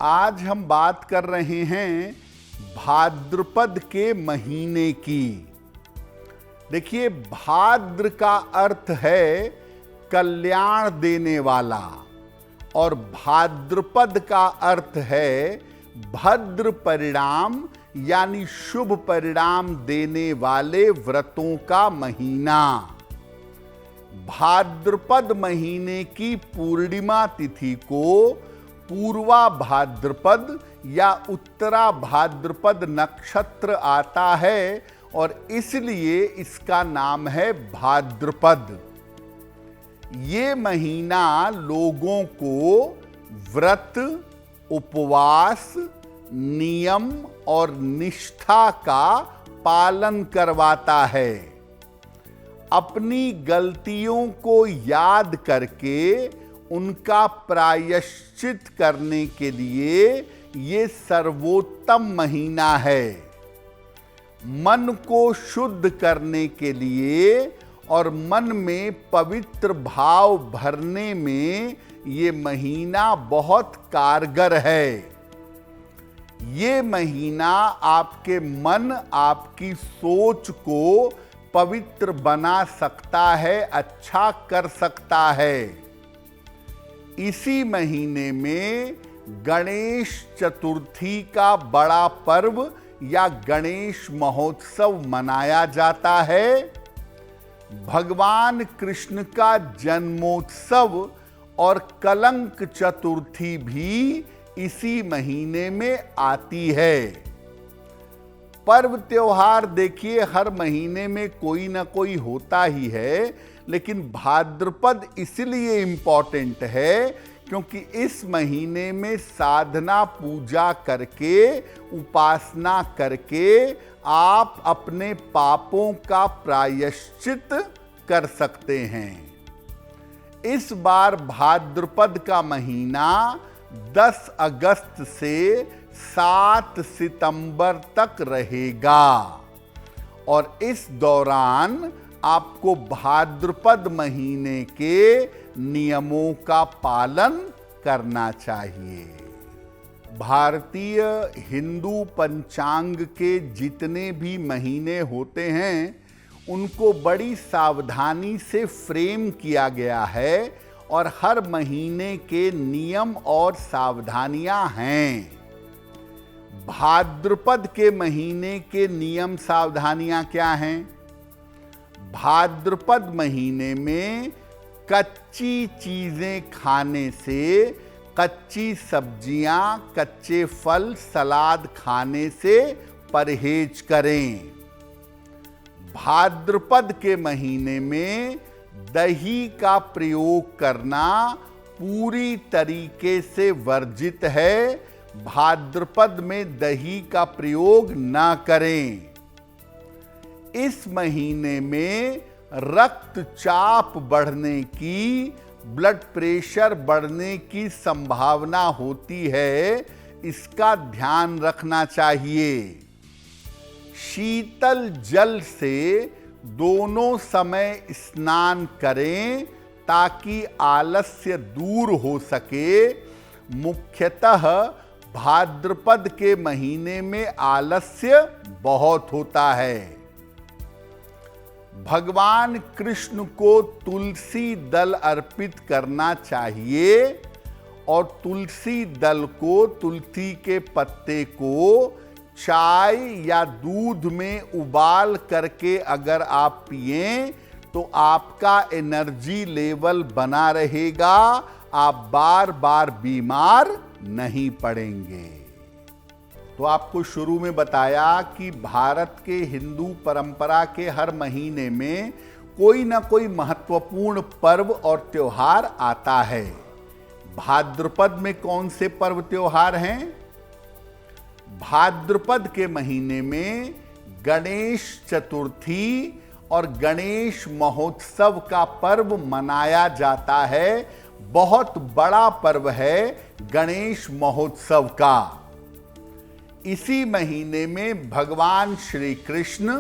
आज हम बात कर रहे हैं भाद्रपद के महीने की। देखिए, भाद्र का अर्थ है कल्याण देने वाला और भाद्रपद का अर्थ है भद्र परिणाम यानी शुभ परिणाम देने वाले व्रतों का महीना। भाद्रपद महीने की पूर्णिमा तिथि को पूर्वा भाद्रपद या उत्तरा भाद्रपद नक्षत्र आता है और इसलिए इसका नाम है भाद्रपद। ये महीना लोगों को व्रत, उपवास, नियम और निष्ठा का पालन करवाता है। अपनी गलतियों को याद करके उनका प्रायश्चित करने के लिए ये सर्वोत्तम महीना है। मन को शुद्ध करने के लिए और मन में पवित्र भाव भरने में ये महीना बहुत कारगर है। ये महीना आपके मन, आपकी सोच को पवित्र बना सकता है, अच्छा कर सकता है। इसी महीने में गणेश चतुर्थी का बड़ा पर्व या गणेश महोत्सव मनाया जाता है। भगवान कृष्ण का जन्मोत्सव और कलंक चतुर्थी भी इसी महीने में आती है। पर्व त्योहार देखिए हर महीने में कोई ना कोई होता ही है, लेकिन भाद्रपद इसलिए इंपॉर्टेंट है क्योंकि इस महीने में साधना पूजा करके, उपासना करके आप अपने पापों का प्रायश्चित कर सकते हैं। इस बार भाद्रपद का महीना 10 अगस्त से 7 सितंबर तक रहेगा और इस दौरान आपको भाद्रपद महीने के नियमों का पालन करना चाहिए। भारतीय हिंदू पंचांग के जितने भी महीने होते हैं उनको बड़ी सावधानी से फ्रेम किया गया है और हर महीने के नियम और सावधानियां हैं। भाद्रपद के महीने के नियम सावधानियां क्या हैं? भाद्रपद महीने में कच्ची चीजें खाने से, कच्ची सब्जियां, कच्चे फल, सलाद खाने से परहेज करें। भाद्रपद के महीने में दही का प्रयोग करना पूरी तरीके से वर्जित है। भाद्रपद में दही का प्रयोग ना करें। इस महीने में रक्तचाप बढ़ने की, ब्लड प्रेशर बढ़ने की संभावना होती है, इसका ध्यान रखना चाहिए। शीतल जल से दोनों समय स्नान करें ताकि आलस्य दूर हो सके। मुख्यतः भाद्रपद के महीने में आलस्य बहुत होता है। भगवान कृष्ण को तुलसी दल अर्पित करना चाहिए और तुलसी दल को, तुलसी के पत्ते को चाय या दूध में उबाल करके अगर आप पिएं तो आपका एनर्जी लेवल बना रहेगा, आप बार बार बीमार नहीं पड़ेंगे। तो आपको शुरू में बताया कि भारत के हिंदू परंपरा के हर महीने में कोई ना कोई महत्वपूर्ण पर्व और त्योहार आता है। भाद्रपद में कौन से पर्व त्योहार हैं? भाद्रपद के महीने में गणेश चतुर्थी और गणेश महोत्सव का पर्व मनाया जाता है। बहुत बड़ा पर्व है गणेश महोत्सव का। इसी महीने में भगवान श्री कृष्ण,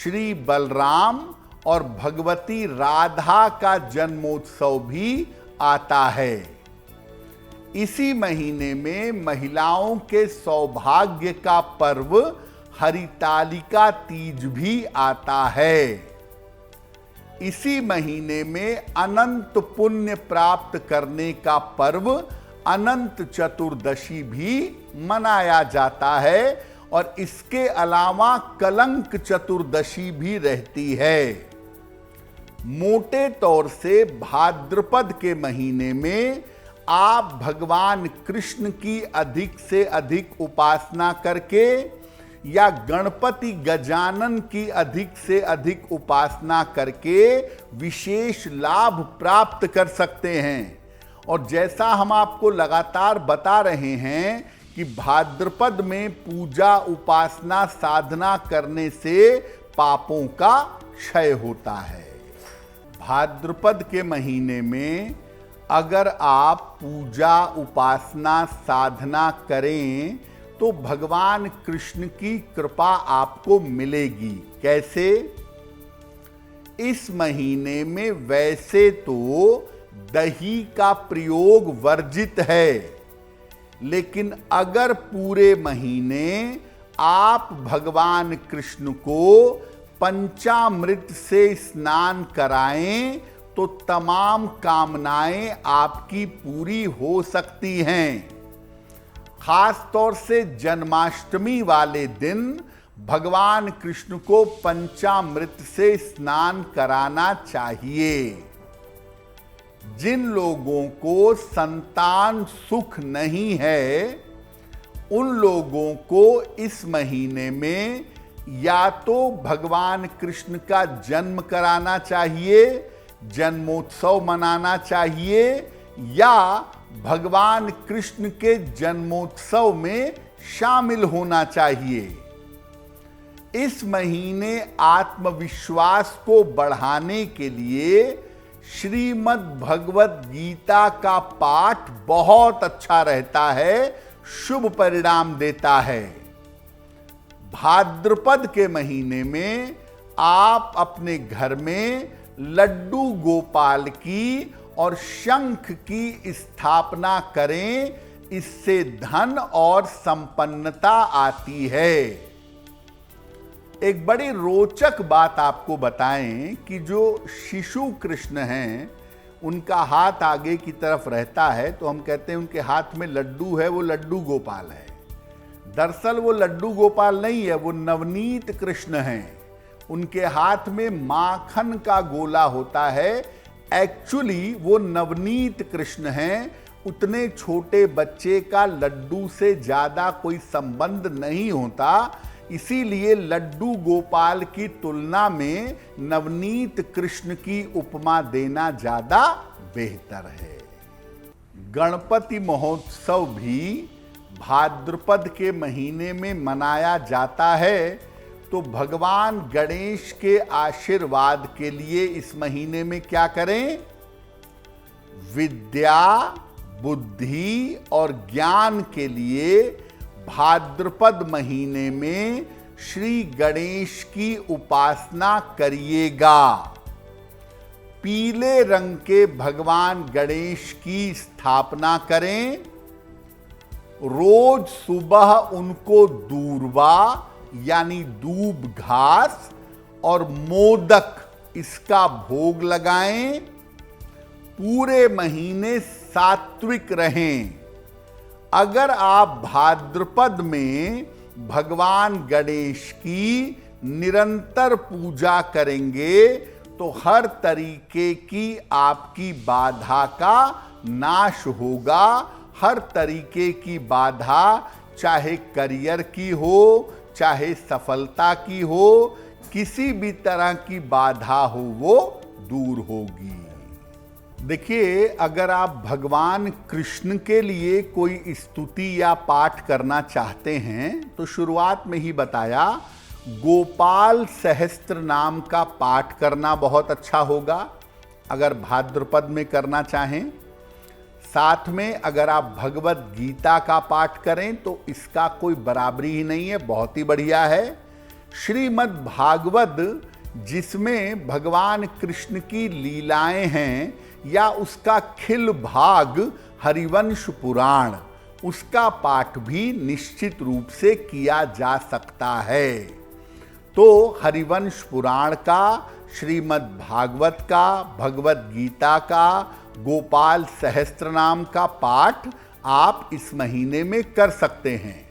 श्री बलराम और भगवती राधा का जन्मोत्सव भी आता है। इसी महीने में महिलाओं के सौभाग्य का पर्व हरितालिका तीज भी आता है। इसी महीने में अनंत पुण्य प्राप्त करने का पर्व अनंत चतुर्दशी भी मनाया जाता है और इसके अलावा कलंक चतुर्दशी भी रहती है। मोटे तौर से भाद्रपद के महीने में आप भगवान कृष्ण की अधिक से अधिक उपासना करके या गणपति गजानन की अधिक से अधिक उपासना करके विशेष लाभ प्राप्त कर सकते हैं। और जैसा हम आपको लगातार बता रहे हैं कि भाद्रपद में पूजा उपासना साधना करने से पापों का क्षय होता है। भाद्रपद के महीने में अगर आप पूजा उपासना साधना करें तो भगवान कृष्ण की कृपा आपको मिलेगी। कैसे? इस महीने में वैसे तो दही का प्रयोग वर्जित है, लेकिन अगर पूरे महीने आप भगवान कृष्ण को पंचामृत से स्नान कराएं तो तमाम कामनाएं आपकी पूरी हो सकती हैं। खास तौर से जन्माष्टमी वाले दिन भगवान कृष्ण को पंचामृत से स्नान कराना चाहिए। जिन लोगों को संतान सुख नहीं है, उन लोगों को इस महीने में या तो भगवान कृष्ण का जन्म कराना चाहिए, जन्मोत्सव मनाना चाहिए, या भगवान कृष्ण के जन्मोत्सव में शामिल होना चाहिए। इस महीने आत्मविश्वास को बढ़ाने के लिए श्रीमद् भगवत गीता का पाठ बहुत अच्छा रहता है, शुभ परिणाम देता है। भाद्रपद के महीने में आप अपने घर में लड्डू गोपाल की और शंख की स्थापना करें, इससे धन और संपन्नता आती है। एक बड़ी रोचक बात आपको बताएं कि जो शिशु कृष्ण हैं, उनका हाथ आगे की तरफ रहता है तो हम कहते हैं उनके हाथ में लड्डू है, वो लड्डू गोपाल है। दरअसल वो लड्डू गोपाल नहीं है, वो नवनीत कृष्ण हैं। उनके हाथ में माखन का गोला होता है। एक्चुअली वो नवनीत कृष्ण हैं। उतने छोटे बच्चे का लड्डू से ज़्यादा कोई संबंध नहीं होता, इसीलिए लड्डू गोपाल की तुलना में नवनीत कृष्ण की उपमा देना ज़्यादा बेहतर है। गणपति महोत्सव भी भाद्रपद के महीने में मनाया जाता है, तो भगवान गणेश के आशीर्वाद के लिए इस महीने में क्या करें? विद्या, बुद्धि और ज्ञान के लिए भाद्रपद महीने में श्री गणेश की उपासना करिएगा। पीले रंग के भगवान गणेश की स्थापना करें। रोज सुबह उनको दूर्वा यानी दूब घास और मोदक इसका भोग लगाएं। पूरे महीने सात्विक रहें। अगर आप भाद्रपद में भगवान गणेश की निरंतर पूजा करेंगे तो हर तरीके की आपकी बाधा का नाश होगा। हर तरीके की बाधा, चाहे करियर की हो, चाहे सफलता की हो, किसी भी तरह की बाधा हो, वो दूर होगी। देखिए, अगर आप भगवान कृष्ण के लिए कोई स्तुति या पाठ करना चाहते हैं तो शुरुआत में ही बताया, गोपाल सहस्त्र नाम का पाठ करना बहुत अच्छा होगा अगर भाद्रपद में करना चाहें। साथ में अगर आप भगवत गीता का पाठ करें तो इसका कोई बराबरी ही नहीं है, बहुत ही बढ़िया है। श्रीमद् भागवत, जिसमें भगवान कृष्ण की लीलाएं हैं, या उसका खिल भाग हरिवंश पुराण, उसका पाठ भी निश्चित रूप से किया जा सकता है। तो हरिवंश पुराण का, श्रीमद् भागवत का, भगवत गीता का, गोपाल सहस्त्रनाम का पाठ आप इस महीने में कर सकते हैं।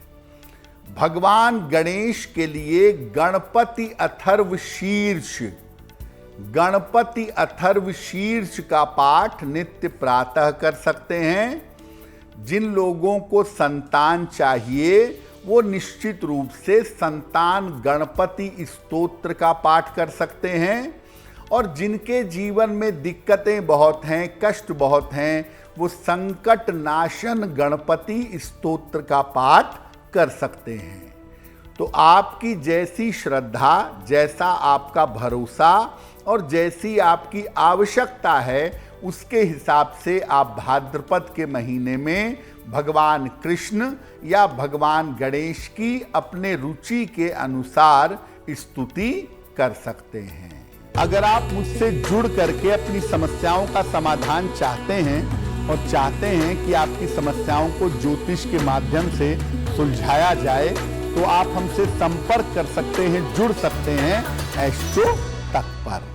भगवान गणेश के लिए गणपति अथर्व शीर्ष का पाठ नित्य प्रातः कर सकते हैं। जिन लोगों को संतान चाहिए वो निश्चित रूप से संतान गणपति स्तोत्र का पाठ कर सकते हैं। और जिनके जीवन में दिक्कतें बहुत हैं, कष्ट बहुत हैं, वो संकट नाशन गणपति स्तोत्र का पाठ कर सकते हैं। तो आपकी जैसी श्रद्धा, जैसा आपका भरोसा और जैसी आपकी आवश्यकता है, उसके हिसाब से आप भाद्रपद के महीने में भगवान कृष्ण या भगवान गणेश की अपने रुचि के अनुसार स्तुति कर सकते हैं। अगर आप मुझसे जुड़ करके अपनी समस्याओं का समाधान चाहते हैं और चाहते हैं कि आपकी समस्याओं को ज्योतिष के माध्यम से सुलझाया जाए, तो आप हमसे संपर्क कर सकते हैं, जुड़ सकते हैं एस्ट्रो तक पर।